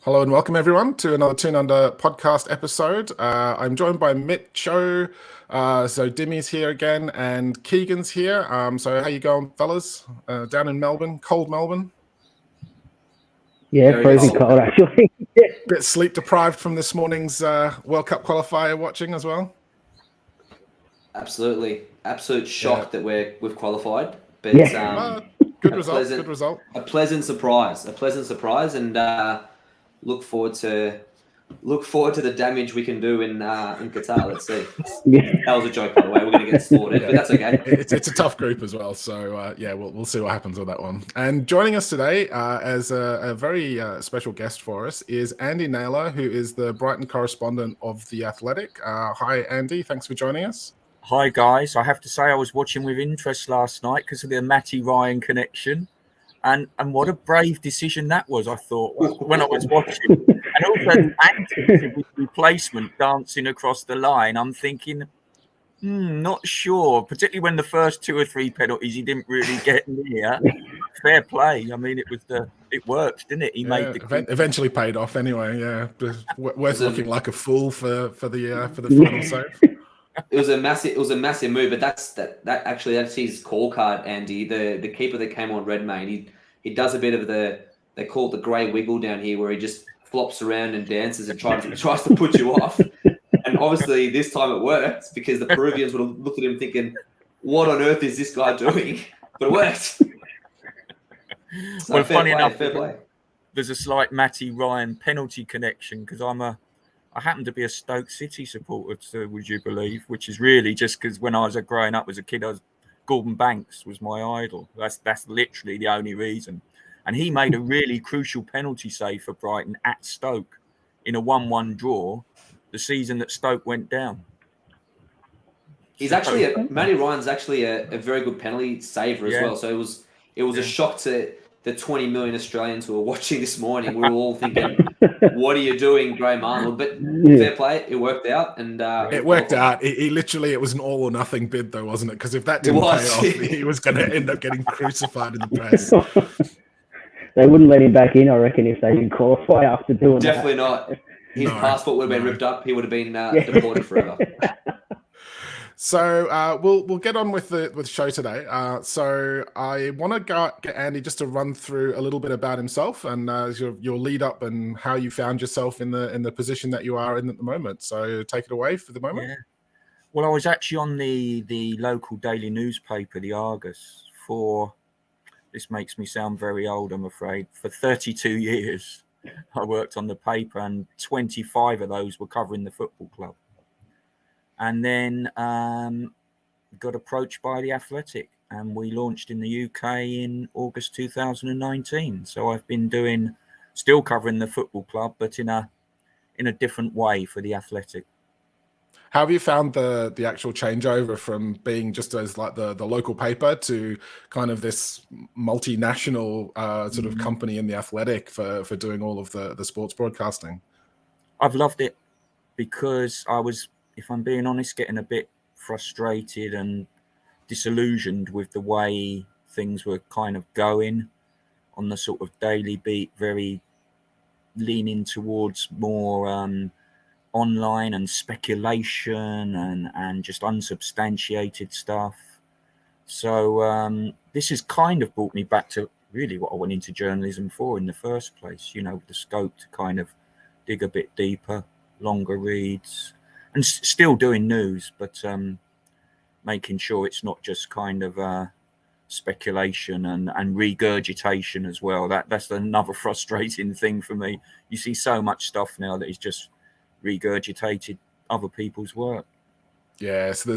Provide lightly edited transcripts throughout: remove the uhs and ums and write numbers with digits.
Hello and welcome everyone to another Tune Under podcast episode. I'm joined by Mitcho. So Dimmy's here again and Keegan's here. So how you going, fellas? Down in Melbourne, cold Melbourne? Yeah, freezing cold actually. Bit sleep deprived from this morning's World Cup qualifier watching as well. Absolutely, absolute shock that we've qualified, but good result. A pleasant surprise, and look forward to the damage we can do in Qatar. Let's see. That was a joke, by the way. We're going to get slaughtered, but that's okay. It's a tough group as well, so we'll see what happens with that one. And joining us today as a very special guest for us is Andy Naylor, who is the Brighton correspondent of The Athletic. Hi, Andy. Thanks for joining us. Hi, guys. I have to say I was watching with interest last night because of the Matty Ryan connection. And what a brave decision that was, I thought, when I was watching. And also Andy with replacement dancing across the line. I'm thinking, not sure, particularly when the first 2 or 3 penalties he didn't really get near. Fair play. I mean, it worked, didn't it? He made the eventually paid off anyway. Yeah, worth looking like a fool for the final save. It was a massive move, but that's his call card, Andy. The keeper that came on Redmayne, he does a bit of they call it the grey wiggle down here, where he just flops around and dances and tries to put you off. And obviously this time it worked, because the Peruvians would have looked at him thinking, what on earth is this guy doing? But it worked. So well, funny enough, fair play. There's a slight Matty Ryan penalty connection, because I happen to be a Stoke City supporter, would you believe? Which is really just because when I was growing up as a kid, Gordon Banks was my idol. That's literally the only reason. And he made a really crucial penalty save for Brighton at Stoke in a 1-1 draw the season that Stoke went down. Matty Ryan's actually a very good penalty saver as well. So it was a shock to the 20 million Australians who were watching this morning. We were all thinking, what are you doing, Graham Arnold? But fair play, it worked out. And it worked out. It was an all or nothing bid, though, wasn't it? Because if that didn't pay off, he was going to end up getting crucified in the press. They wouldn't let him back in, I reckon, if they didn't qualify after doing Definitely not. His passport would have been ripped up. He would have been deported forever. So we'll get on with the show today. So I want to get Andy just to run through a little bit about himself and your lead up and how you found yourself in the position that you are in at the moment. So take it away for the moment. Yeah. Well, I was actually on the local daily newspaper, the Argus, this makes me sound very old, I'm afraid, for 32 years. I worked on the paper, and 25 of those were covering the football club. And then got approached by The Athletic, and we launched in the UK in August 2019. So I've been still covering the football club, but in a different way for The Athletic. How have you found the actual changeover from being just as like the local paper to kind of this multinational sort of company in The Athletic for doing all of the sports broadcasting? I've loved it, because I was, if I'm being honest, getting a bit frustrated and disillusioned with the way things were kind of going on the sort of daily beat, very leaning towards more online and speculation and just unsubstantiated stuff. So this has kind of brought me back to really what I went into journalism for in the first place, the scope to kind of dig a bit deeper, longer reads, and still doing news, but making sure it's not just kind of speculation and regurgitation as well. That's another frustrating thing for me. You see so much stuff now that is just regurgitated other people's work. Yeah, so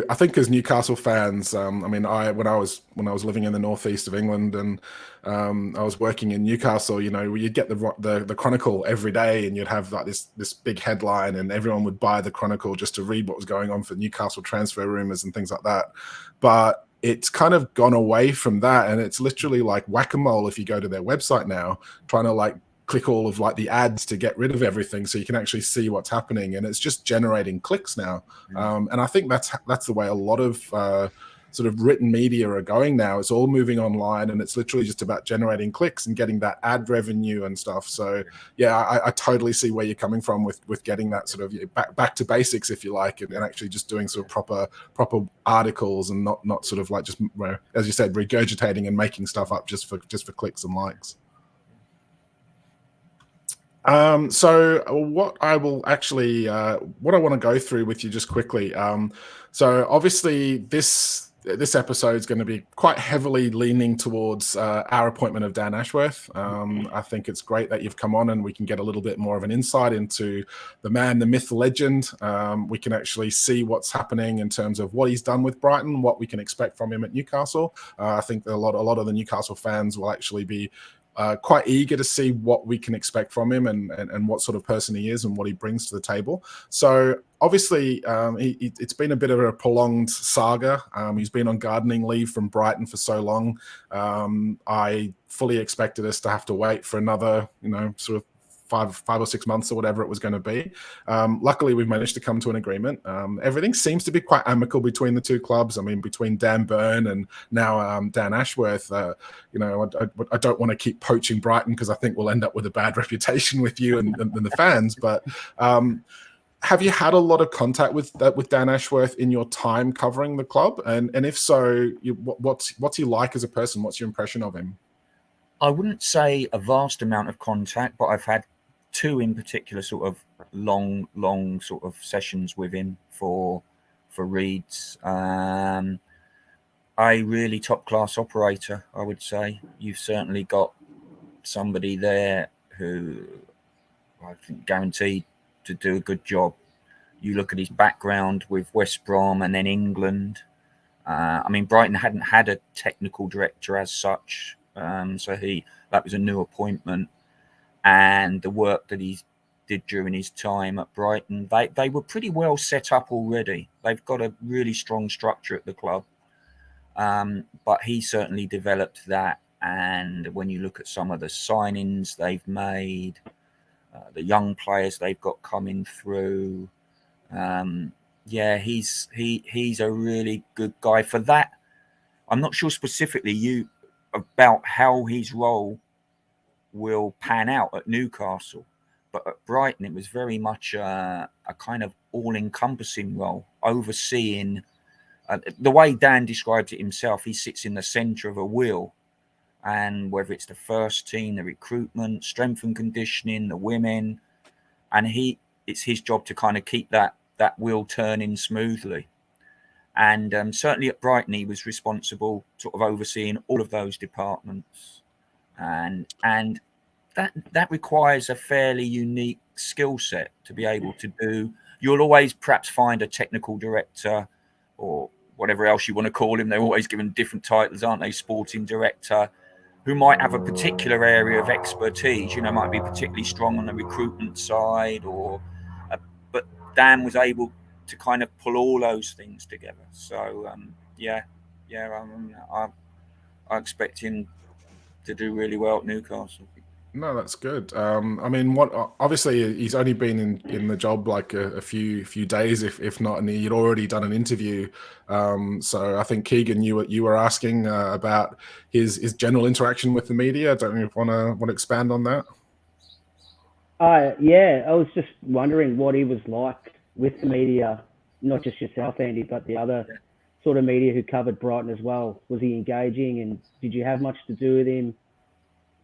I think as Newcastle fans, when I was living in the northeast of England and I was working in Newcastle, you'd get the Chronicle every day, and you'd have like this big headline, and everyone would buy the Chronicle just to read what was going on for Newcastle transfer rumors and things like that. But it's kind of gone away from that, and it's literally like whack-a-mole if you go to their website now, trying to like click all of like the ads to get rid of everything so you can actually see what's happening, and it's just generating clicks now. And I think that's the way a lot of sort of written media are going now. It's all moving online, and it's literally just about generating clicks and getting that ad revenue and stuff. So yeah, I totally see where you're coming from with getting that sort of back to basics, if you like, and actually just doing sort of proper articles, and not sort of like just, as you said, regurgitating and making stuff up just for clicks and likes. So what I will actually, what I want to go through with you just quickly. So obviously this episode is going to be quite heavily leaning towards our appointment of Dan Ashworth. I think it's great that you've come on and we can get a little bit more of an insight into the man, the myth, the legend. We can actually see what's happening in terms of what he's done with Brighton, what we can expect from him at Newcastle. I think that a lot of the Newcastle fans will actually be quite eager to see what we can expect from him and what sort of person he is and what he brings to the table. So obviously, it's been a bit of a prolonged saga. He's been on gardening leave from Brighton for so long. I fully expected us to have to wait for another, sort of 5 or 6 months or whatever it was going to be. Luckily, we've managed to come to an agreement. Everything seems to be quite amicable between the two clubs. I mean, between Dan Burn and now Dan Ashworth. I don't want to keep poaching Brighton because I think we'll end up with a bad reputation with you and the fans. But have you had a lot of contact with Dan Ashworth in your time covering the club? And if so, what's he like as a person? What's your impression of him? I wouldn't say a vast amount of contact, but I've had 2 in particular sort of long sort of sessions with him for reads. A really top class operator, I would say. You've certainly got somebody there who I think guaranteed to do a good job. You look at his background with West Brom and then England. I mean, Brighton hadn't had a technical director as such, so that was a new appointment. And the work that he did during his time at Brighton, they were pretty well set up already. They've got a really strong structure at the club, but he certainly developed that. And when you look at some of the signings they've made, the young players they've got coming through, he's a really good guy for that. I'm not sure specifically about how his role will pan out at Newcastle, but at Brighton it was very much a kind of all-encompassing role, overseeing the way Dan describes it himself. He sits in the centre of a wheel, and whether it's the first team, the recruitment, strength and conditioning, the women, and it's his job to kind of keep that wheel turning smoothly. And certainly at Brighton, he was responsible, sort of overseeing all of those departments, and that requires a fairly unique skill set to be able to do. You'll always perhaps find a technical director or whatever else you want to call him. They're always given different titles, aren't they? Sporting director, who might have a particular area of expertise. Might be particularly strong on the recruitment side, but Dan was able to kind of pull all those things together. So I expect him to do really well at Newcastle. No, that's good. I mean, obviously he's only been in the job like a few days, if not, and he'd already done an interview. So I think Keegan, you were asking about his general interaction with the media. Don't you want to expand on that? Yeah, I was just wondering what he was like with the media, not just yourself, Andy, but the other sort of media who covered Brighton as well. Was he engaging, and did you have much to do with him?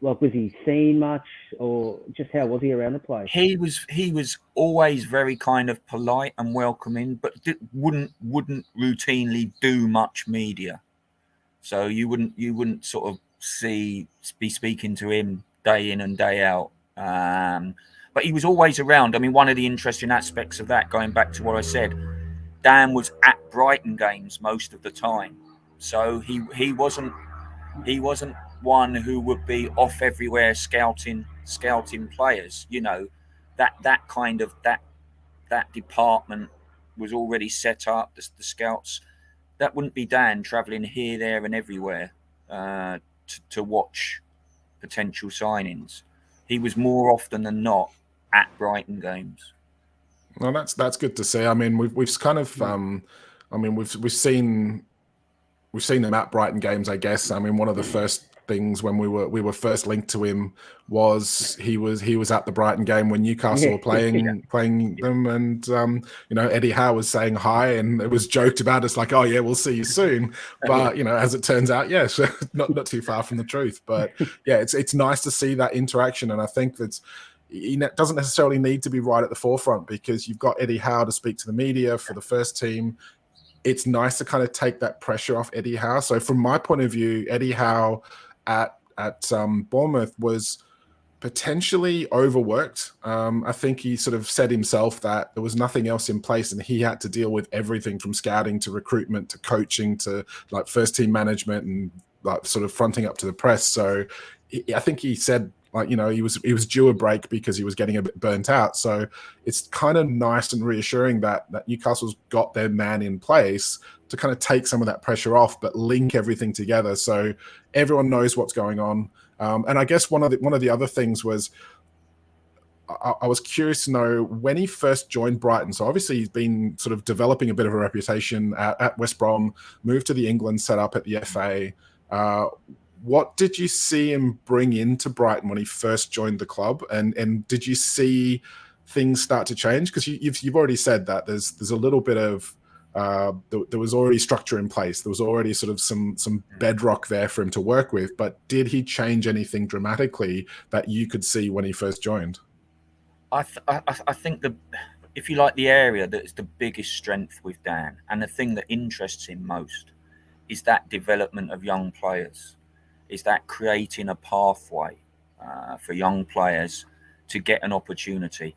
Like, was he seen much, or just how was he around the place? He was always very kind of polite and welcoming, but wouldn't routinely do much media. So you wouldn't sort of be speaking to him day in and day out. But he was always around. I mean, one of the interesting aspects of that, going back to what I said, Dan was at Brighton games most of the time, so he wasn't one who would be off everywhere scouting players. That kind of that department was already set up. The scouts, that wouldn't be Dan traveling here, there, and everywhere to watch potential signings. He was more often than not at Brighton games. Well, that's good to see. I mean, we've kind of, we've seen we've seen him at Brighton games, I guess. I mean, one of the first things when we were first linked to him was he was at the Brighton game when Newcastle were playing them, and Eddie Howe was saying hi, and it was joked about. It's like, oh yeah, we'll see you soon. But as it turns out, yes, not too far from the truth. But yeah, it's nice to see that interaction, and I think that he doesn't necessarily need to be right at the forefront, because you've got Eddie Howe to speak to the media for the first team. It's nice to kind of take that pressure off Eddie Howe. So from my point of view, Eddie Howe at Bournemouth was potentially overworked. I think he sort of said himself that there was nothing else in place, and he had to deal with everything from scouting to recruitment to coaching to like first team management and like sort of fronting up to the press. So I think he said, like, he was due a break because he was getting a bit burnt out. So it's kind of nice and reassuring that Newcastle's got their man in place to kind of take some of that pressure off, but link everything together so everyone knows what's going on. And I guess one of the other things was, I was curious to know when he first joined Brighton. So obviously he's been sort of developing a bit of a reputation at West Brom, moved to the England setup at the FA. What did you see him bring into Brighton when he first joined the club, and did you see things start to change? Because you've already said that there's a little bit of there was already structure in place. There was already sort of some bedrock there for him to work with. But did he change anything dramatically that you could see when he first joined? I think if you like, the area that is the biggest strength with Dan, and the thing that interests him most, is that development of young players. Is that creating a pathway for young players to get an opportunity.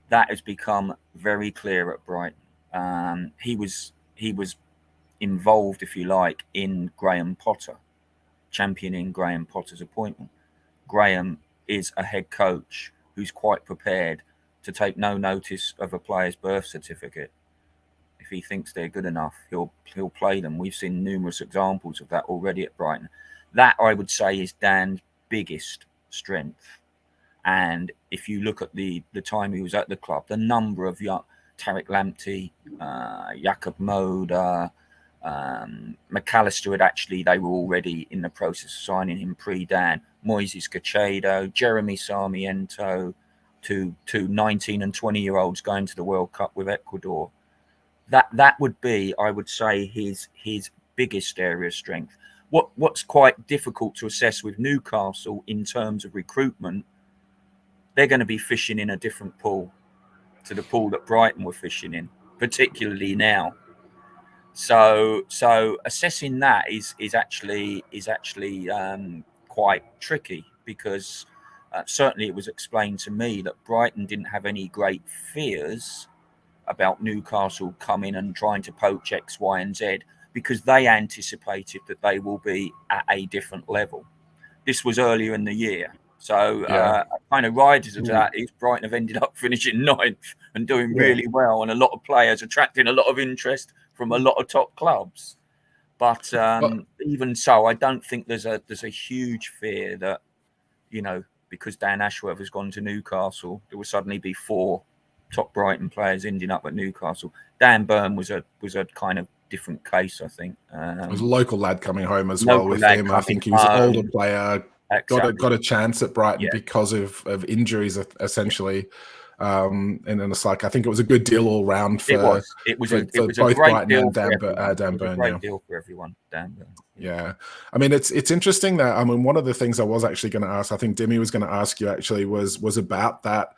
That has become very clear at Brighton. He was involved, if you like, in Graham Potter, championing Graham Potter's appointment. Graham is a head coach who's quite prepared to take no notice of a player's birth certificate. If he thinks they're good enough, he'll play them. We've seen numerous examples of that already at Brighton. That, I would say, is Dan's biggest strength. And if you look at the time he was at the club, the number of young Tariq Lamptey, Jakob Moda, McAllister they were already in the process of signing him pre-Dan. Moises Caicedo, Jeremy Sarmiento, to 19 and 20-year-olds going to the World Cup with Ecuador. That would be, I would say, his biggest area of strength. What's quite difficult to assess with Newcastle in terms of recruitment, they're going to be fishing in a different pool to the pool that Brighton were fishing in, particularly now. So assessing that is actually quite tricky, because certainly it was explained to me that Brighton didn't have any great fears about Newcastle coming and trying to poach X, Y, and Z, because they anticipated that they will be at a different level. This was earlier in the year. So kind of riders of that is Brighton have ended up finishing ninth and doing really well, and a lot of players attracting a lot of interest from a lot of top clubs. But even so, I don't think there's a huge fear that, because Dan Ashworth has gone to Newcastle, there will suddenly be 4 top Brighton players ending up at Newcastle. Dan Burn was a kind of different case, I think. It was a local lad coming home as well with him. I think he was an older player, got a chance at Brighton because of injuries, essentially. And then it's like, I think it was a good deal all round for both Brighton and Dan Burn. Great deal for everyone, Dan Burn. Yeah. I mean, it's interesting that, one of the things I was actually going to ask, I think Dimmi was going to ask you actually, was about that,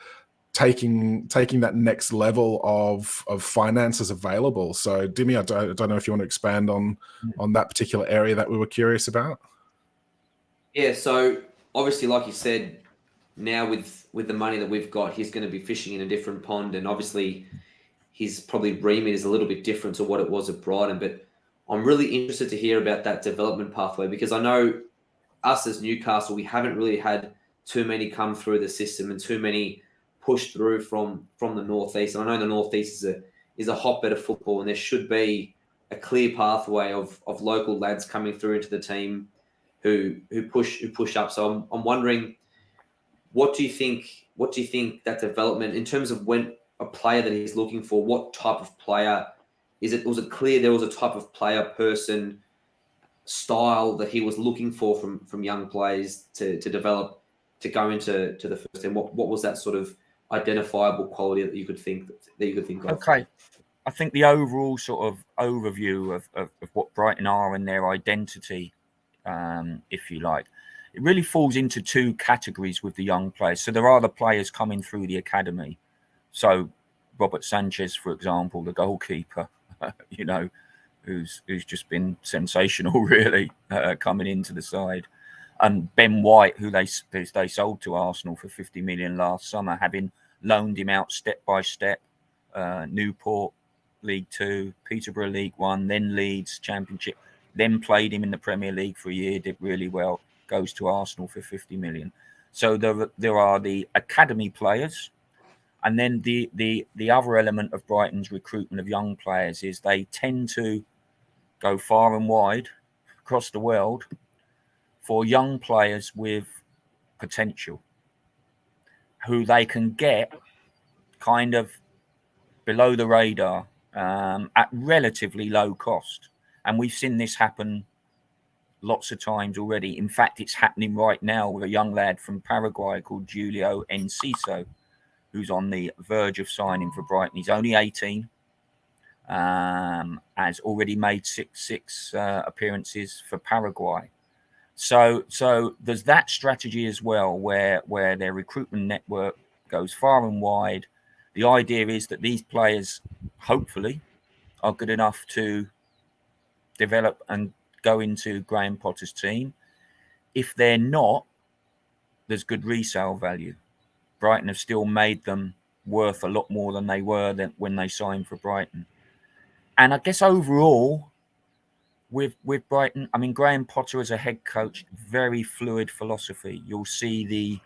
taking that next level of finances available. So Dimmi, I don't know if you want to expand on that particular area that we were curious about. Yeah, so obviously, like you said, now with the money that we've got, he's going to be fishing in a different pond, and obviously his probably remit is a little bit different to what it was at Brighton. But I'm really interested to hear about that development pathway, because I know us as Newcastle, we haven't really had too many come through the system and too many push through from the Northeast. And I know the Northeast is a hotbed of football, and there should be a clear pathway of local lads coming through into the team who push up. So I'm wondering, what do you think that development, in terms of when a player that he's looking for, what type of player is it? Was it clear there was a type of player, person style that he was looking for from young players to develop to go into the first team? What was that sort of identifiable quality that you could think of? Okay, I think the overall sort of overview of what Brighton are and their identity, if you like, it really falls into two categories with the young players. So there are the players coming through the academy. So Robert Sanchez, for example, the goalkeeper, you know, who's just been sensational, really, coming into the side. And Ben White, who they sold to Arsenal for 50 million last summer, having loaned him out step by step. Newport, League Two, Peterborough, League One, then Leeds Championship, then played him in the Premier League for a year, did really well, goes to Arsenal for 50 million. So there are the academy players, and then the other element of Brighton's recruitment of young players is they tend to go far and wide across the world for young players with potential, who they can get kind of below the radar at relatively low cost. And we've seen this happen lots of times already. In fact, it's happening right now with a young lad from Paraguay called Julio Enciso, who's on the verge of signing for Brighton. He's only 18, has already made six appearances for Paraguay. So there's that strategy as well, where their recruitment network goes far and wide. The idea is that these players, hopefully, are good enough to develop and go into Graham Potter's team. If they're not, there's good resale value. Brighton have still made them worth a lot more than they were when they signed for Brighton. And I guess overall, with Brighton, I mean, Graham Potter as a head coach, very fluid philosophy. You'll see the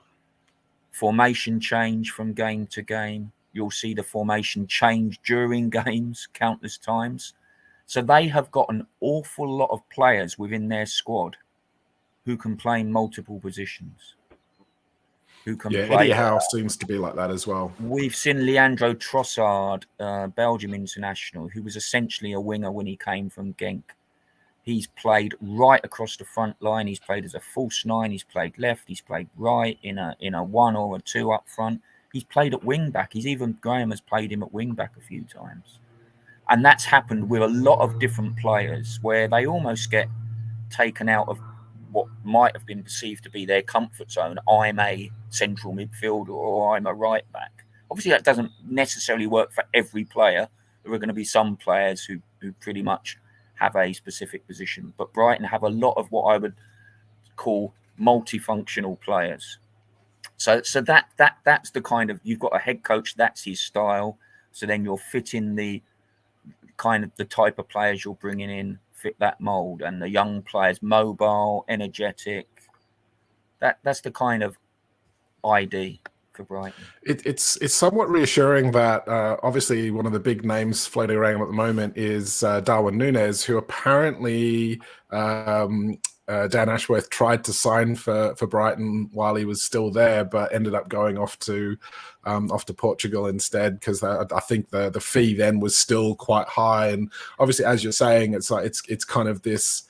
formation change from game to game. You'll see the formation change during games countless times. So they have got an awful lot of players within their squad who can play multiple positions. Who can play. Eddie Howe seems to be like that as well. We've seen Leandro Trossard, Belgium international, who was essentially a winger when he came from Genk. He's played right across the front line. He's played as a false nine. He's played left. He's played right in a 1 or a 2 up front. He's played at wing back. Graham has played him at wing back a few times. And that's happened with a lot of different players where they almost get taken out of what might have been perceived to be their comfort zone. I'm a central midfielder or I'm a right back. Obviously, that doesn't necessarily work for every player. There are going to be some players who pretty much have a specific position. But Brighton have a lot of what I would call multifunctional players. So that's the kind of, you've got a head coach, that's his style. So then you're fitting the kind of the type of players you're bringing in, fit that mold, and the young players, mobile, energetic. That's the kind of ID for Brighton. It's somewhat reassuring that obviously one of the big names floating around at the moment is Darwin Núñez, who apparently Dan Ashworth tried to sign for Brighton while he was still there, but ended up going off to Portugal instead, because I think the fee then was still quite high. And obviously, as you're saying, it's like it's kind of this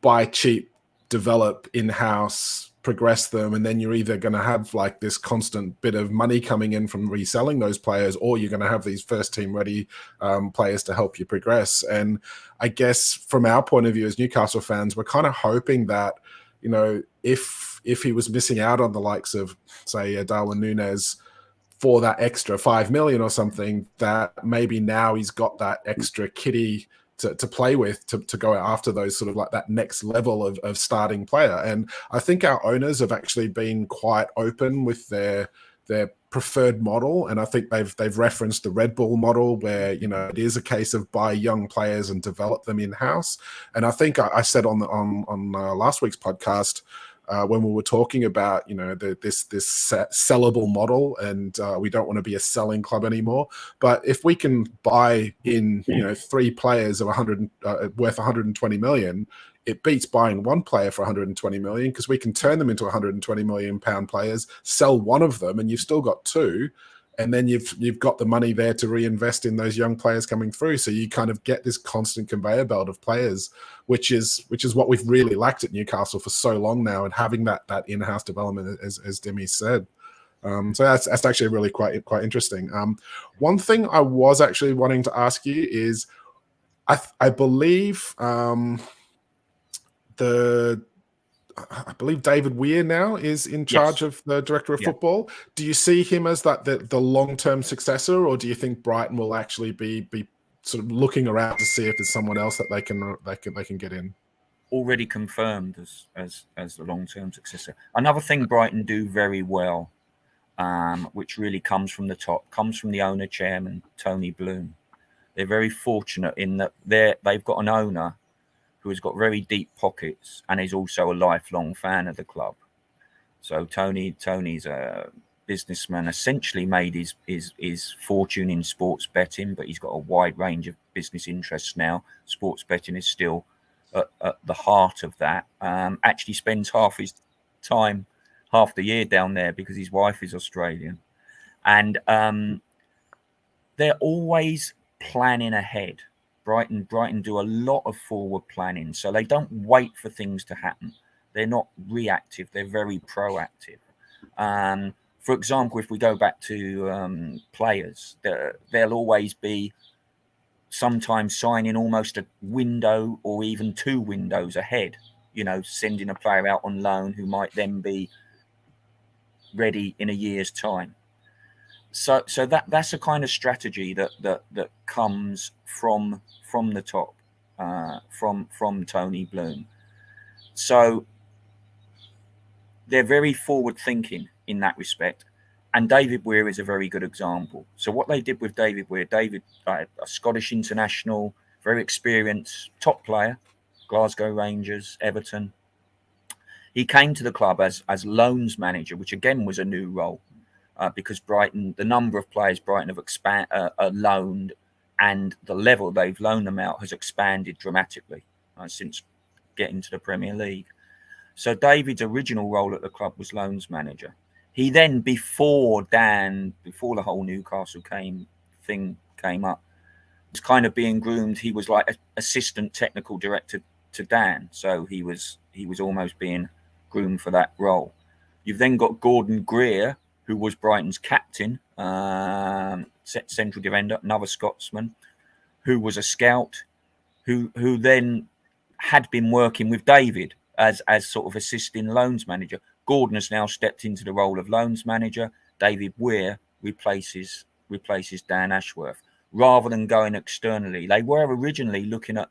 buy cheap, develop in-house, progress them, and then you're either going to have like this constant bit of money coming in from reselling those players, or you're going to have these first team ready players to help you progress. And I guess from our point of view as Newcastle fans, we're kind of hoping that, you know, if he was missing out on the likes of, say, Darwin Núñez for that extra 5 million or something, that maybe now he's got that extra kitty to play with, to go after those sort of like that next level of starting player. And I think our owners have actually been quite open with their preferred model, and I think they've referenced the Red Bull model, where, you know, it is a case of buy young players and develop them in house. And I think I said on last week's podcast, when we were talking about, you know, this sellable model, and we don't want to be a selling club anymore. But if we can buy in, you know, 3 players of worth 120 million, it beats buying 1 player for 120 million, because we can turn them into 120 million pound players, sell one of them, and you've still got 2. and then you've got the money there to reinvest in those young players coming through. So you kind of get this constant conveyor belt of players, which is what we've really lacked at Newcastle for so long now, and having that in-house development, as Dimmi said. So that's actually really quite interesting. One thing I was actually wanting to ask you is, I believe I believe David Weir now is in charge of the director of football. Do you see him as the long-term successor, or do you think Brighton will actually be sort of looking around to see if there's someone else that they can get in? Already confirmed as the long-term successor. Another thing Brighton do very well, which really comes from the top, comes from the owner chairman Tony Bloom. They're very fortunate in that they've got an owner who has got very deep pockets and is also a lifelong fan of the club. So Tony's a businessman, essentially made his fortune in sports betting, but he's got a wide range of business interests now. Sports betting is still at the heart of that. Actually spends half the year down there because his wife is Australian. And they're always planning ahead. Brighton do a lot of forward planning, so they don't wait for things to happen. They're not reactive, they're very proactive. For example, if we go back to players, they'll always be sometimes signing almost a window or even 2 windows ahead, sending a player out on loan who might then be ready in a year's time. So that's a kind of strategy that comes from the top, from Tony Bloom. So they're very forward thinking in that respect, and David Weir is a very good example. So what they did with David Weir, a Scottish international, very experienced, top player, Glasgow Rangers, Everton. He came to the club as loans manager, which again was a new role. Because Brighton, the number of players Brighton have loaned and the level they've loaned them out has expanded dramatically since getting to the Premier League. So David's original role at the club was loans manager. He then, before the whole Newcastle thing came up, was kind of being groomed. He was like assistant technical director to Dan, so he was almost being groomed for that role. You've then got Gordon Greer, who was Brighton's captain, central defender, another Scotsman, who was a scout, who then had been working with David as sort of assisting loans manager. Gordon has now stepped into the role of loans manager. David Weir replaces Dan Ashworth, rather than going externally. They were originally looking at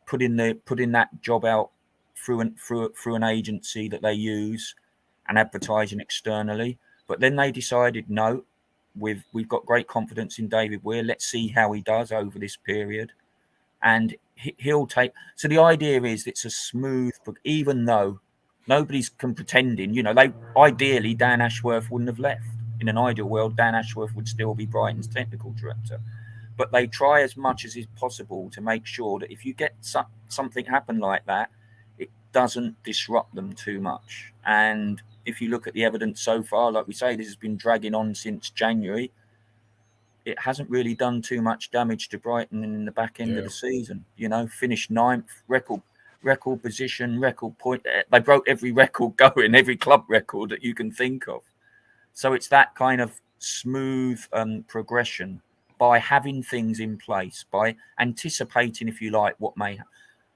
putting that job out through an agency that they use and advertising externally. But then they decided, no, we've got great confidence in David Weir. Let's see how he does over this period. And he'll take... So the idea is it's a smooth... Even though nobody's pretending, ideally, Dan Ashworth wouldn't have left. In an ideal world, Dan Ashworth would still be Brighton's technical director. But they try as much as is possible to make sure that if you get something happen like that, it doesn't disrupt them too much. And if you look at the evidence so far, like we say, this has been dragging on since January. It hasn't really done too much damage to Brighton in the back end of the season. Finished 9th, record position, record point. They broke every record going, every club record that you can think of. So it's that kind of smooth progression by having things in place, by anticipating, if you like, what may happen.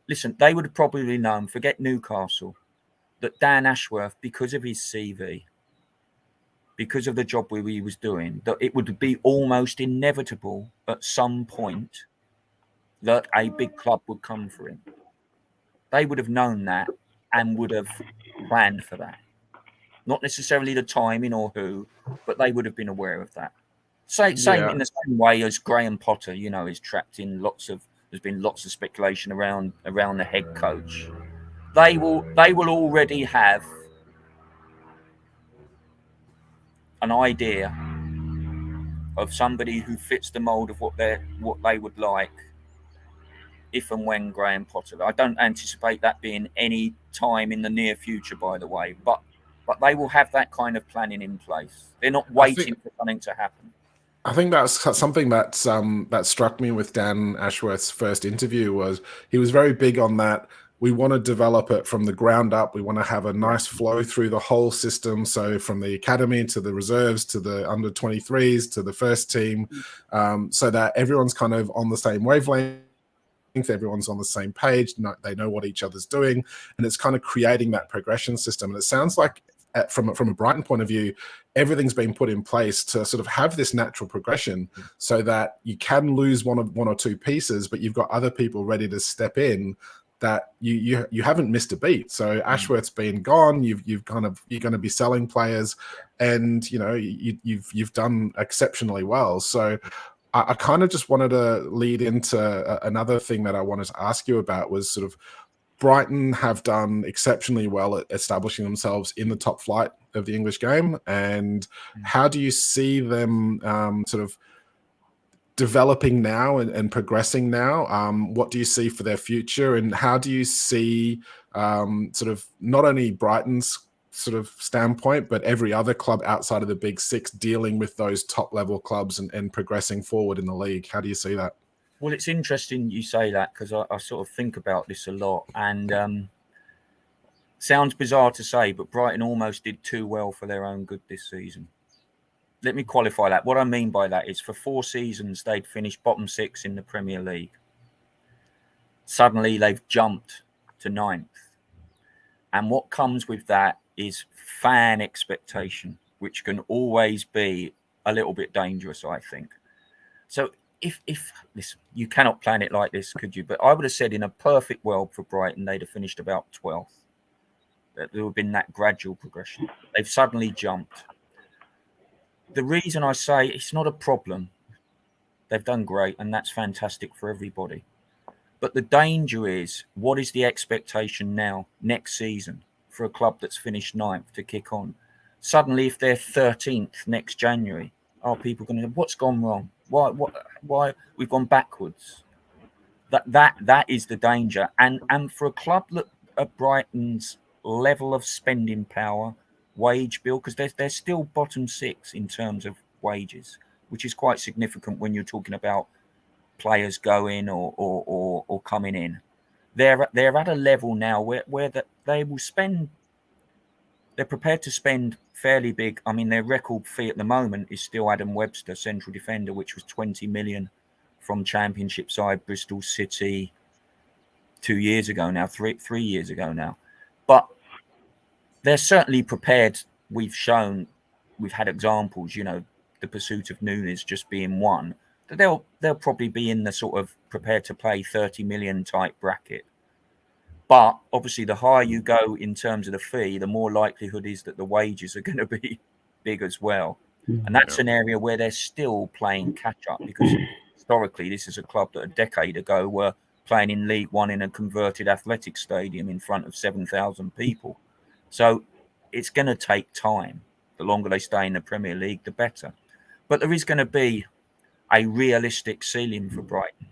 Listen, they would have probably known, forget Newcastle, that Dan Ashworth, because of his CV, because of the job he was doing, that it would be almost inevitable at some point that a big club would come for him. They would have known that and would have planned for that. Not necessarily the timing or who, but they would have been aware of that. Same in the same way as Graham Potter, is trapped in there's been lots of speculation around the head coach. They will already have an idea of somebody who fits the mold of what they would like if and when Graham Potter. I don't anticipate that being any time in the near future, by the way, but they will have that kind of planning in place. They're not waiting for something to happen. I think that's something that's that struck me with Dan Ashworth's first interview. Was he was very big on that. We want to develop it from the ground up. We want to have a nice flow through the whole system. So from the academy to the reserves to the under 23s to the first team, so that everyone's kind of on the same wavelength. Everyone's on the same page. They know what each other's doing, and it's kind of creating that progression system. And it sounds like, from a Brighton point of view, everything's been put in place to sort of have this natural progression, so that you can lose one or two pieces, but you've got other people ready to step in. That you haven't missed a beat. So Ashworth's been gone. You're going to be selling players, and you've done exceptionally well. So I kind of just wanted to lead into another thing that I wanted to ask you about, was sort of Brighton have done exceptionally well at establishing themselves in the top flight of the English game. And how do you see them sort of developing now and progressing now? What do you see for their future? And how do you see sort of not only Brighton's sort of standpoint, but every other club outside of the Big Six dealing with those top level clubs and progressing forward in the league? How do you see that? Well, it's interesting you say that, because I sort of think about this a lot, and sounds bizarre to say, but Brighton almost did too well for their own good this season. Let me qualify that. What I mean by that is, for 4 seasons, they'd finished bottom 6 in the Premier League. Suddenly, they've jumped to 9th. And what comes with that is fan expectation, which can always be a little bit dangerous, I think. So if listen, you cannot plan it like this, could you? But I would have said, in a perfect world for Brighton, they'd have finished about 12th. There would have been that gradual progression. They've suddenly jumped. The reason I say it's not a problem, they've done great, and that's fantastic for everybody. But the danger is, what is the expectation now, next season, for a club that's finished 9th to kick on? Suddenly, if they're 13th next January, are people going to, what's gone wrong? Why we've gone backwards? That is the danger. And for a club that at Brighton's level of spending power, wage bill, because they're still bottom 6 in terms of wages, which is quite significant when you're talking about players going or coming in. They're at a level now where they will spend. They're prepared to spend fairly big. I mean, their record fee at the moment is still Adam Webster, central defender, which was 20 million from Championship side Bristol City 2 years ago now, 3 years ago now. But they're certainly prepared. We've had examples, the pursuit of Nunes just being one. That they'll probably be in the sort of prepared to play 30 million type bracket. But obviously, the higher you go in terms of the fee, the more likelihood is that the wages are going to be big as well. And that's an area where they're still playing catch up, because historically, this is a club that a decade ago were playing in League One in a converted athletic stadium in front of 7,000 people. So it's going to take time. The longer they stay in the Premier League, the better. But there is going to be a realistic ceiling for Brighton.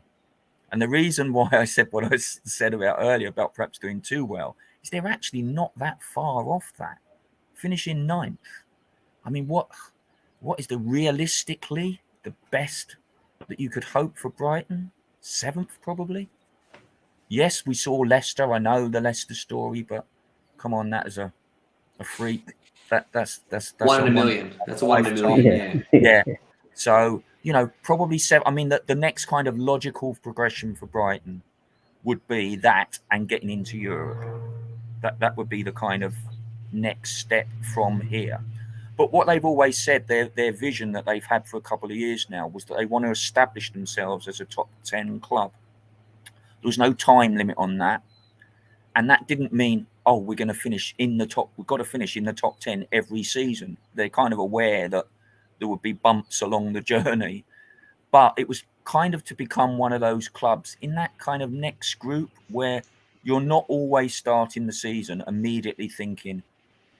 And the reason why I said what I said about earlier about perhaps doing too well is they're actually not that far off that. Finishing 9th. I mean, what is realistically the best that you could hope for Brighton? 7th, probably. Yes, we saw Leicester. I know the Leicester story, but come on, that is a freak. That's 1 in a million. That's a 1 in a million. Yeah. So, probably 7. I mean, the next kind of logical progression for Brighton would be that, and getting into Europe. That would be the kind of next step from here. But what they've always said, their vision that they've had for a couple of years now, was that they want to establish themselves as a top 10 club. There was no time limit on that. And that didn't mean, we're going to finish in the top. We've got to finish in the top 10 every season. They're kind of aware that there would be bumps along the journey. But it was kind of to become one of those clubs in that kind of next group where you're not always starting the season immediately thinking,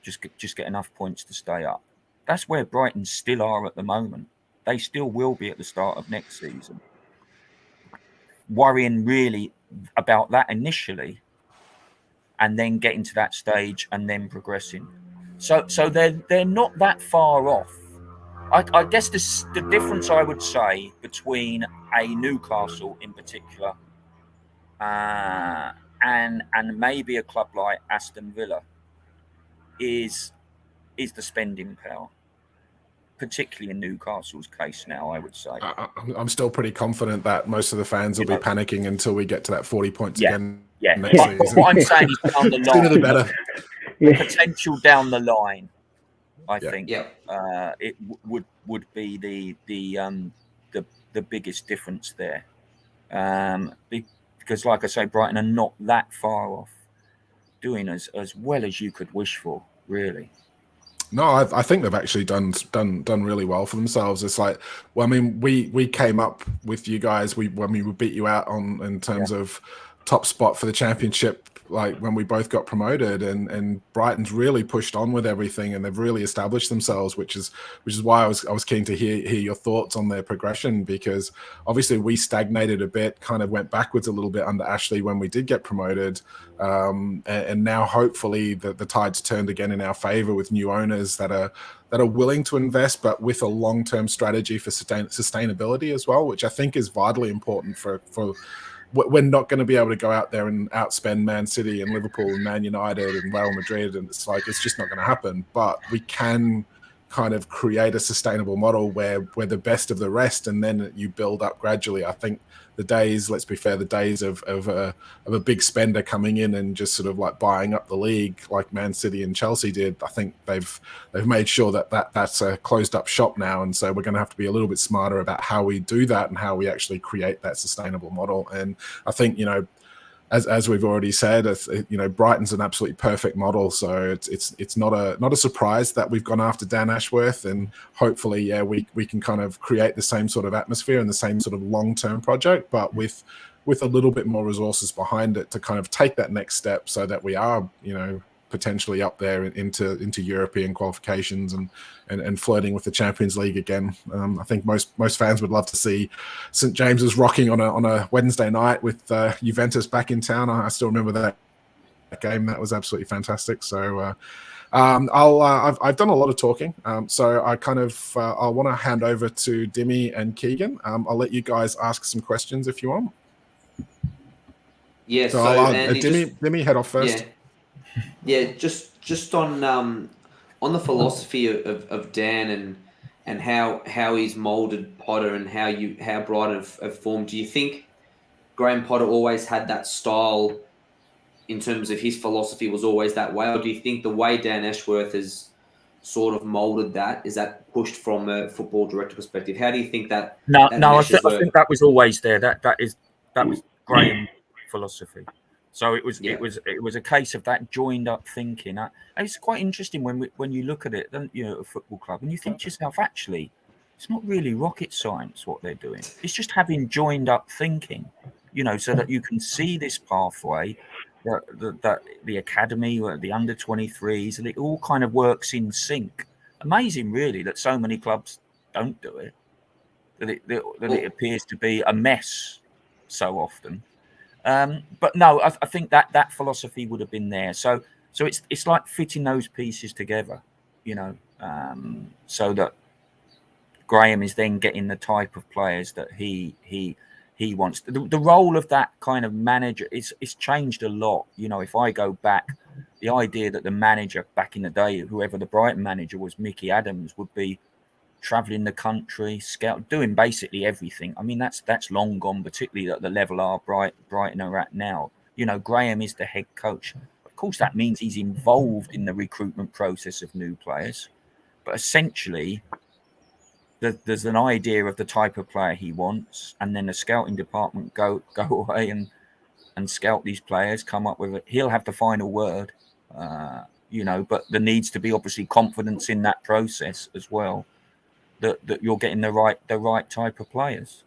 just get enough points to stay up. That's where Brighton still are at the moment. They still will be at the start of next season. Worrying really about that initially, and then getting to that stage and then progressing. So they're not that far off. I guess the difference I would say between a Newcastle in particular and maybe a club like Aston Villa is the spending power, particularly in Newcastle's case now, I would say. I'm still pretty confident that most of the fans will be panicking until we get to that 40 points again next season. What I'm saying is down the line, sooner the better. The potential down the line, I think, it would be the biggest difference there, because, like I say, Brighton are not that far off doing as well as you could wish for, really. No, I think they've actually done really well for themselves. It's like, well, I mean, we came up with you guys when we beat you out in terms of top spot for the championship, like when we both got promoted, and Brighton's really pushed on with everything, and they've really established themselves, which is why I was keen to hear your thoughts on their progression, because obviously we stagnated a bit, kind of went backwards a little bit under Ashley when we did get promoted, and now hopefully the tide's turned again in our favor with new owners that are willing to invest, but with a long-term strategy for sustainability as well, which I think is vitally important for we're not going to be able to go out there and outspend Man City and Liverpool and Man United and Real Madrid, and it's just not going to happen. But we can kind of create a sustainable model where we're the best of the rest, and then you build up gradually. I think the days, let's be fair, the days of a big spender coming in and just sort of like buying up the league like Man City and Chelsea did, I think they've made sure that's a closed up shop now, and so we're going to have to be a little bit smarter about how we do that and how we actually create that sustainable model. And I think, as we've already said, Brighton's an absolutely perfect model. So it's not a surprise that we've gone after Dan Ashworth, and hopefully, we can kind of create the same sort of atmosphere and the same sort of long-term project, but with a little bit more resources behind it to kind of take that next step, so that we are, potentially up there into European qualifications and flirting with the Champions League again. I think most fans would love to see St James's rocking on a Wednesday night with Juventus back in town. I still remember that game. That was absolutely fantastic. So I've done a lot of talking. So I kind of I want to hand over to Dimmi and Keegan. I'll let you guys ask some questions if you want. Yeah. So Andy, Dimmi, head off first. Yeah, just on the philosophy of Dan and how he's molded Potter and how Brighton have formed. Do you think Graham Potter always had that style in terms of his philosophy was always that way, or do you think the way Dan Ashworth has sort of molded that, is that pushed from a football director perspective? How do you think that? No, I think that was always there. That was Graham's philosophy. So it was a case of that joined up thinking. And it's quite interesting when you look at it, a football club, and you think to yourself, actually, it's not really rocket science what they're doing. It's just having joined up thinking, so that you can see this pathway, that the academy, or the under 23s, and it all kind of works in sync. Amazing, really, that so many clubs don't do it. That it appears to be a mess so often. But no, I think that philosophy would have been there. So it's like fitting those pieces together, so that Graham is then getting the type of players that he wants. The role of that kind of manager is changed a lot. If I go back, the idea that the manager back in the day, whoever the Brighton manager was, Mickey Adams, would be traveling the country, scout, doing basically everything. I mean, that's long gone, particularly at the level our Brighton are at now. Graham is the head coach. Of course, that means he's involved in the recruitment process of new players, but essentially, there's an idea of the type of player he wants, and then the scouting department go away and scout these players, come up with it. He'll have the final word, but there needs to be obviously confidence in that process as well. That you're getting the right type of players.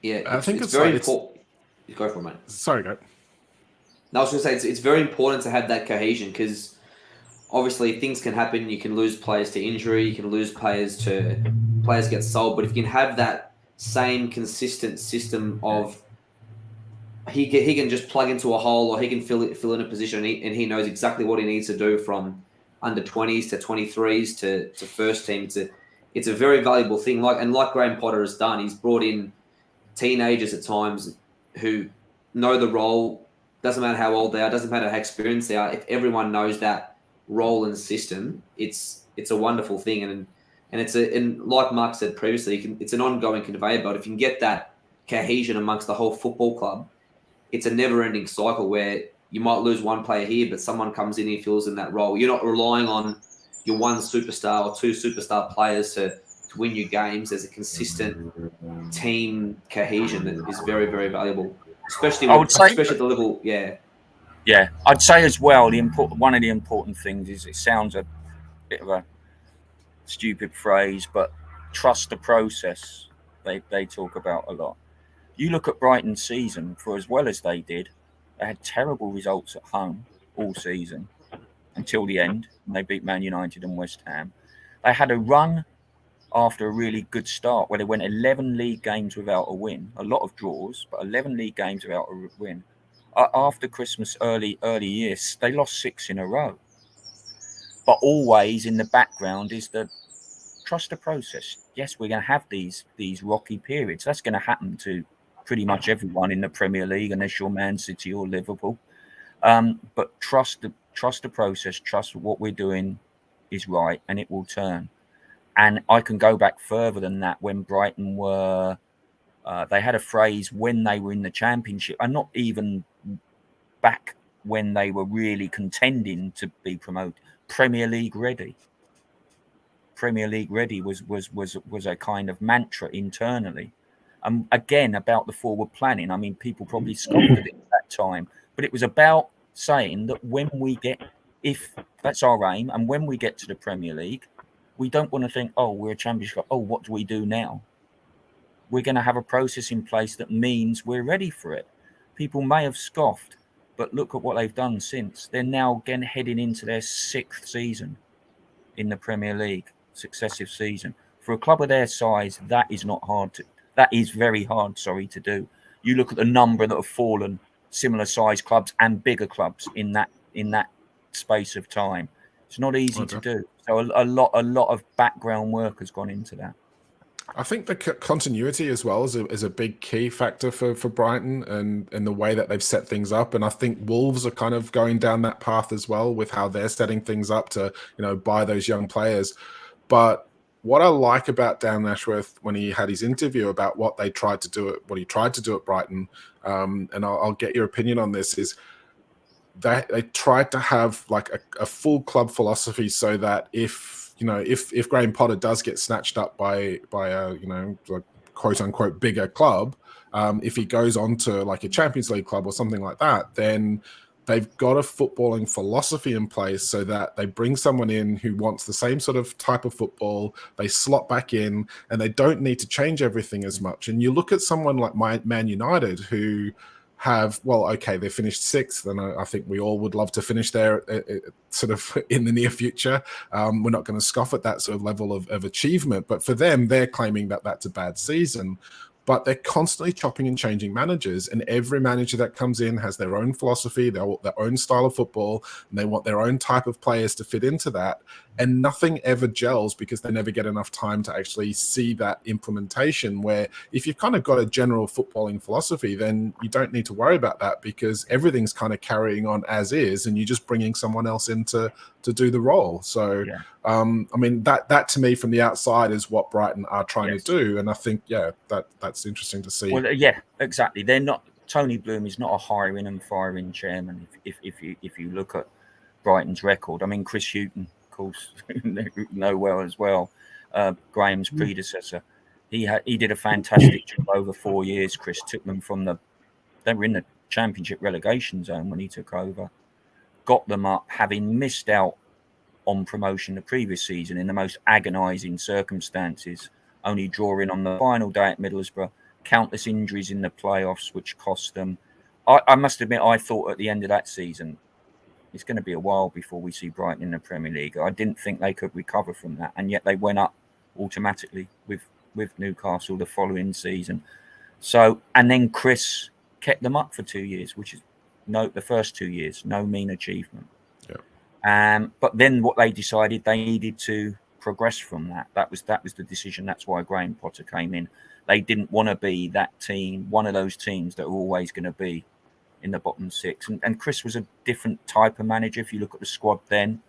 Yeah, I think it's very important. You go for it, mate. Sorry, go. No, I was going to say it's very important to have that cohesion, because obviously things can happen. You can lose players to injury. You can lose players get sold. But if you can have that same consistent system of he can just plug into a hole, or he can fill in a position, and he knows exactly what he needs to do from under 20s to 23s to first team. it's a very valuable thing. Like Graham Potter has done, he's brought in teenagers at times who know the role. Doesn't matter how old they are, doesn't matter how experienced they are. If everyone knows that role and system, it's a wonderful thing. And like Mark said previously, it's an ongoing conveyor belt. If you can get that cohesion amongst the whole football club, it's a never-ending cycle where you might lose one player here, but someone comes in and fills in that role. You're not relying on your one superstar or two superstar players to win you games. There's a consistent team cohesion that is very, very valuable, especially at the level. Yeah, I'd say as well, one of the important things is, it sounds a bit of a stupid phrase, but trust the process. They talk about a lot. You look at Brighton's season, for as well as they did, they had terrible results at home all season until the end, and they beat Man United and West Ham. They had a run after a really good start where they went 11 league games without a win, a lot of draws, but 11 league games without a win. After Christmas, early years, they lost 6 in a row. But always in the background is the trust the process. Yes, we're going to have these rocky periods. That's going to happen to pretty much everyone in the Premier League, unless you're Man City or Liverpool. But trust the process. Trust what we're doing is right, and it will turn. And I can go back further than that. When Brighton were, they had a phrase when they were in the Championship, and not even back when they were really contending to be promoted. Premier League ready. Premier League ready was a kind of mantra internally. Again, about the forward planning. I mean, people probably scoffed at it at that time, but it was about saying that when we get, if that's our aim, and when we get to the Premier League, we don't want to think, oh, we're a championship. Oh, what do we do now? We're going to have a process in place that means we're ready for it. People may have scoffed, but look at what they've done since. They're now again heading into their 6th season in the Premier League, successive season. For a club of their size, that is very hard to do. You look at the number that have fallen, similar size clubs and bigger clubs in that space of time. It's not easy to do. So a lot of background work has gone into that. I think the continuity as well is a big key factor for Brighton and the way that they've set things up. And I think Wolves are kind of going down that path as well with how they're setting things up to, buy those young players. But what I like about Dan Ashworth when he had his interview about what he tried to do at Brighton, and I'll get your opinion on this, is they tried to have like a full club philosophy, so that if Graham Potter does get snatched up by a like quote unquote bigger club, if he goes on to like a Champions League club or something like that, then they've got a footballing philosophy in place so that they bring someone in who wants the same sort of type of football, they slot back in, and they don't need to change everything as much. And you look at someone like Man United, who have, they finished 6th, and I think we all would love to finish there sort of in the near future. We're not going to scoff at that sort of level of achievement, but for them, they're claiming that that's a bad season. But they're constantly chopping and changing managers, and every manager that comes in has their own philosophy, their own style of football, and they want their own type of players to fit into that. And nothing ever gels because they never get enough time to actually see that implementation, where if you've kind of got a general footballing philosophy, then you don't need to worry about that because everything's kind of carrying on as is, and you're just bringing someone else in to do the role. So, yeah. I mean, that to me from the outside is what Brighton are trying to do. And I think, that's interesting to see. Well, yeah, exactly. They're not, Tony Bloom is not a hiring and firing chairman. If you look at Brighton's record, I mean, Chris Hughton, of course, know well as well. Graham's predecessor, he did a fantastic job over 4 years. Chris took them they were in the Championship relegation zone when he took over, got them up, having missed out on promotion the previous season in the most agonising circumstances, only drawing on the final day at Middlesbrough, countless injuries in the playoffs, which cost them. I must admit, I thought at the end of that season, it's going to be a while before we see Brighton in the Premier League. I didn't think they could recover from that, and yet they went up automatically with Newcastle the following season. So, and then Chris kept them up for 2 years, which is the first 2 years, no mean achievement. But then what they decided, they needed to progress from that. That was the decision. That's why Graham Potter came in. They didn't want to be that team, one of those teams that are always going to be in the bottom six. And Chris was a different type of manager. If you look at the squad then,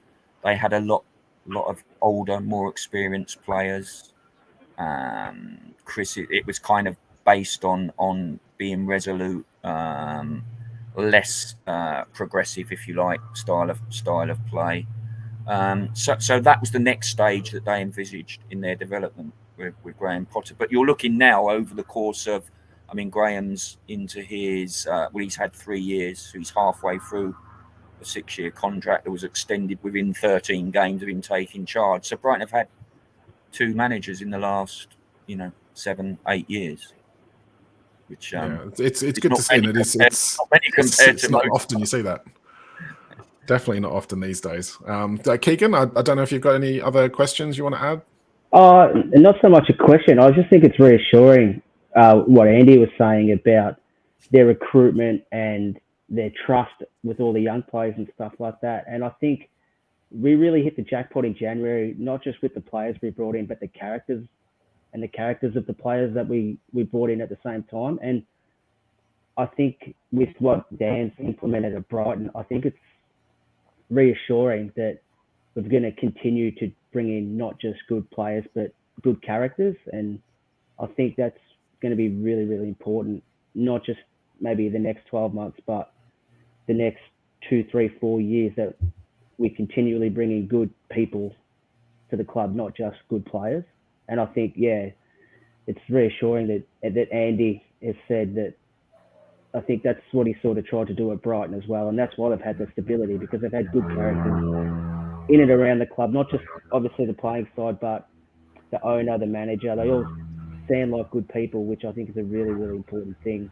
they had a lot of older, more experienced players. Chris, it was kind of based on being resolute, less progressive, if you like, style of play. So that was the next stage that they envisaged in their development with Graham Potter. But you're looking now over the course of, I mean, Graham's into his, he's had 3 years, so he's halfway through a 6-year contract that was extended within 13 games of him taking charge. So Brighton have had 2 managers in the last, 7-8 years. Which it's good to see, and it's not often you see that. Definitely not often these days. Keegan, I don't know if you've got any other questions you want to add. Not so much a question. I just think it's reassuring what Andy was saying about their recruitment and their trust with all the young players and stuff like that. And I think we really hit the jackpot in January, not just with the players we brought in, but the characters and the characters of the players that we brought in at the same time. And I think with what Dan's implemented at Brighton, I think it's reassuring that we're going to continue to bring in not just good players, but good characters. And I think that's going to be really, really important, not just maybe the next 12 months, but the next 2, 3, 4 years, that we continually bring in good people to the club, not just good players. And I think, it's reassuring that Andy has said that. I think that's what he sort of tried to do at Brighton as well. And that's why they've had the stability, because they've had good characters in and around the club, not just obviously the playing side, but the owner, the manager. They all sound like good people, which I think is a really, really important thing.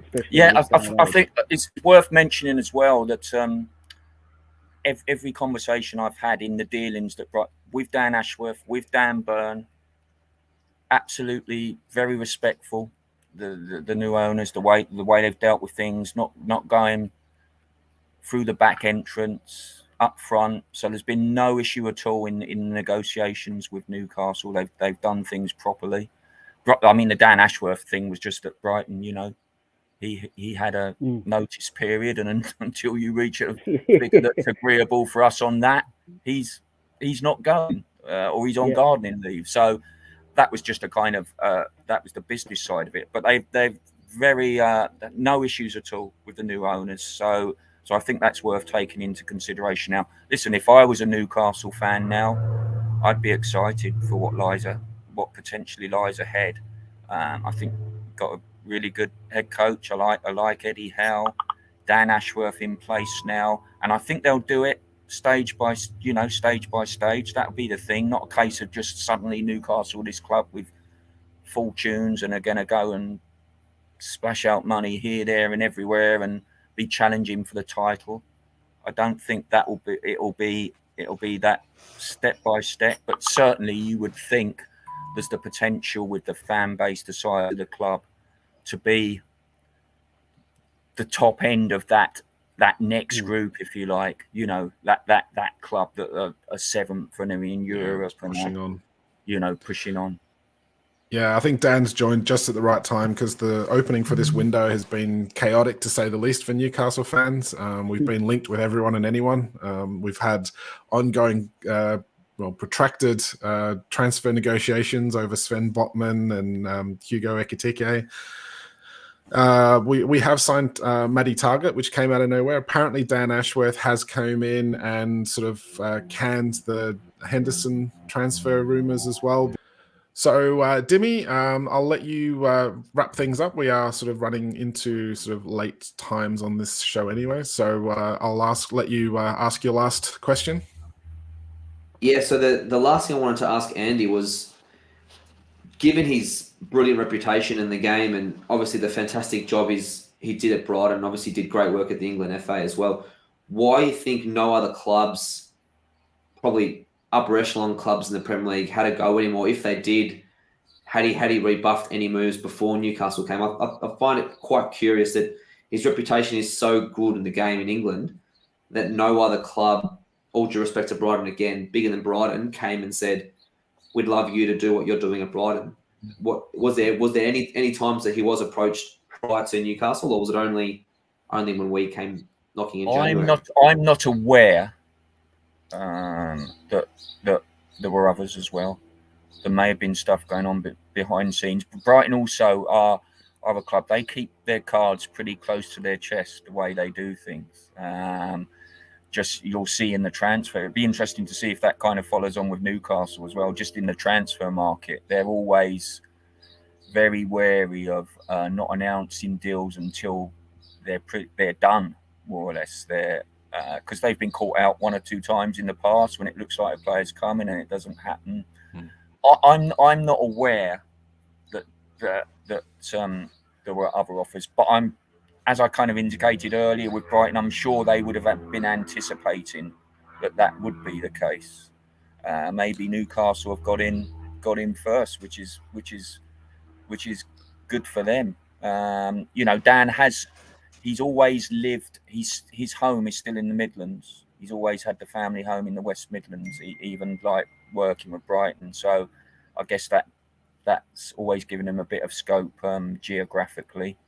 Especially I think it's worth mentioning as well that every conversation I've had in the dealings that with Dan Ashworth, with Dan Burn, absolutely very respectful. The new owners, the way they've dealt with things, not going through the back entrance up front. So there's been no issue at all in negotiations with Newcastle. They've done things properly. I mean, the Dan Ashworth thing was just at Brighton. He had a notice period, and until you reach a figure that's agreeable for us on that, he's not going, or he's on gardening leave. So that was just a kind of that was the business side of it. But they've very no issues at all with the new owners. So I think that's worth taking into consideration. Now, listen, if I was a Newcastle fan now, I'd be excited for what potentially lies ahead. I think we've got a really good head coach. I like Eddie Howe, Dan Ashworth in place now, and I think they'll do it stage by stage. That'll be the thing, not a case of just suddenly Newcastle, this club with fortunes, and are going to go and splash out money here, there, and everywhere, and be challenging for the title. I don't think that will be. It'll be that step by step, but certainly you would think there's the potential with the fan base, the size of the club, to be the top end of that next group, if you like, that club that are seventh and in Europe, pushing on. Pushing on. Yeah, I think Dan's joined just at the right time, because the opening for this window has been chaotic, to say the least, for Newcastle fans. We've been linked with everyone and anyone. We've had ongoing, protracted transfer negotiations over Sven Botman and Hugo Ekitike. We have signed Matty Targett, which came out of nowhere. Apparently, Dan Ashworth has come in and sort of canned the Henderson transfer rumours as well. So, Dimmi, I'll let you wrap things up. We are sort of running into sort of late times on this show anyway. So I'll let you ask your last question. Yeah, so the last thing I wanted to ask Andy was, given his brilliant reputation in the game and obviously the fantastic job he did at Brighton, and obviously did great work at the England FA as well, why do you think no other clubs, probably upper echelon clubs in the Premier League, had a go at him, or if they did, had he rebuffed any moves before Newcastle came up? I find it quite curious that his reputation is so good in the game in England that no other club all due respect to Brighton again, bigger than Brighton, came and said, "We'd love you to do what you're doing at Brighton." What was there any times that he was approached prior to Newcastle, or was it only when we came knocking in January? I'm not aware that there were others as well. There may have been stuff going on behind the scenes. But Brighton also are a club. They keep their cards pretty close to their chest the way they do things. Just you'll see in the transfer. It'd be interesting to see if that kind of follows on with Newcastle as well. Just in the transfer market, they're always very wary of not announcing deals until they're done, more or less. They're because they've been caught out one or two times in the past when it looks like a player's coming and it doesn't happen. I'm not aware that there were other offers, but as I kind of indicated earlier with Brighton, I'm sure they would have been anticipating that would be the case. Maybe Newcastle have got in first, which is good for them. Dan he's always lived. His home is still in the Midlands. He's always had the family home in the West Midlands, even like working with Brighton. So I guess that's always given him a bit of scope geographically.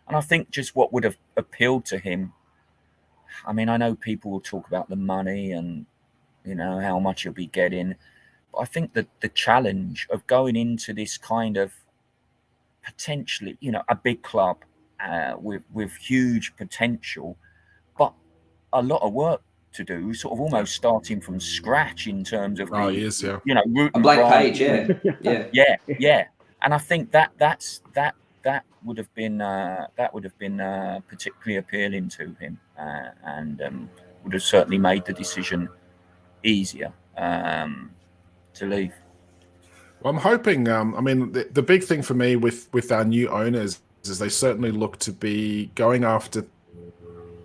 And I think just what would have appealed to him, I mean, I know people will talk about the money and, how much he'll be getting. But I think that the challenge of going into this kind of potentially, a big club with huge potential, but a lot of work to do, sort of almost starting from scratch in terms of a blank page, yeah. And I think that would have been particularly appealing to him, and would have certainly made the decision easier to leave. Well, I'm hoping. I mean, the big thing for me with our new owners is they certainly look to be going after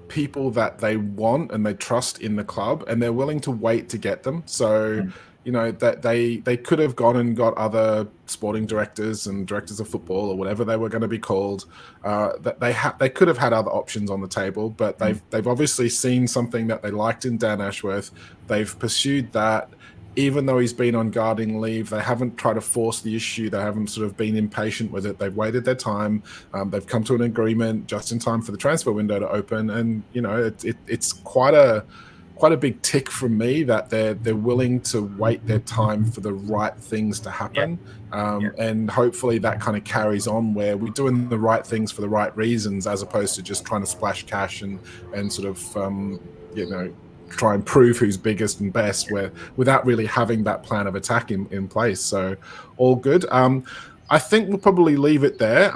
people that they want and they trust in the club, and they're willing to wait to get them. So, that they could have gone and got other sporting directors and directors of football or whatever they were going to be called. That they could have had other options on the table, but they've obviously seen something that they liked in Dan Ashworth. They've pursued that. Even though he's been on gardening leave, they haven't tried to force the issue. They haven't sort of been impatient with it. They've waited their time. They've come to an agreement just in time for the transfer window to open. And it's quite a big tick from me that they're willing to wait their time for the right things to happen. And hopefully that kind of carries on where we're doing the right things for the right reasons, as opposed to just trying to splash cash and sort of try and prove who's biggest and best, without really having that plan of attack in place. So all good. I think we'll probably leave it there.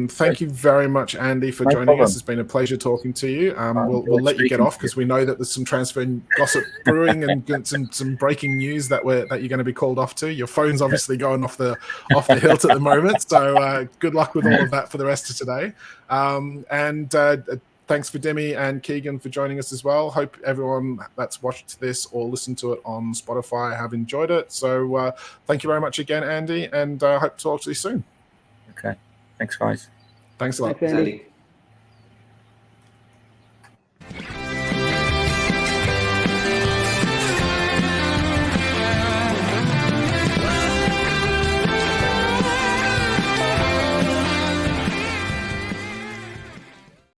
Thank you very much, Andy, for joining us. It's been a pleasure talking to you. We'll let you get off because we know that there's some transfer gossip brewing and some breaking news that you're going to be called off to. Your phone's obviously going off the hilt at the moment. So good luck with all of that for the rest of today. Thanks for Dimmi and Keegan for joining us as well. Hope everyone that's watched this or listened to it on Spotify have enjoyed it. So thank you very much again, Andy, and hope to talk to you soon. Okay. Thanks, guys. Thanks a lot. Thanks, Andy.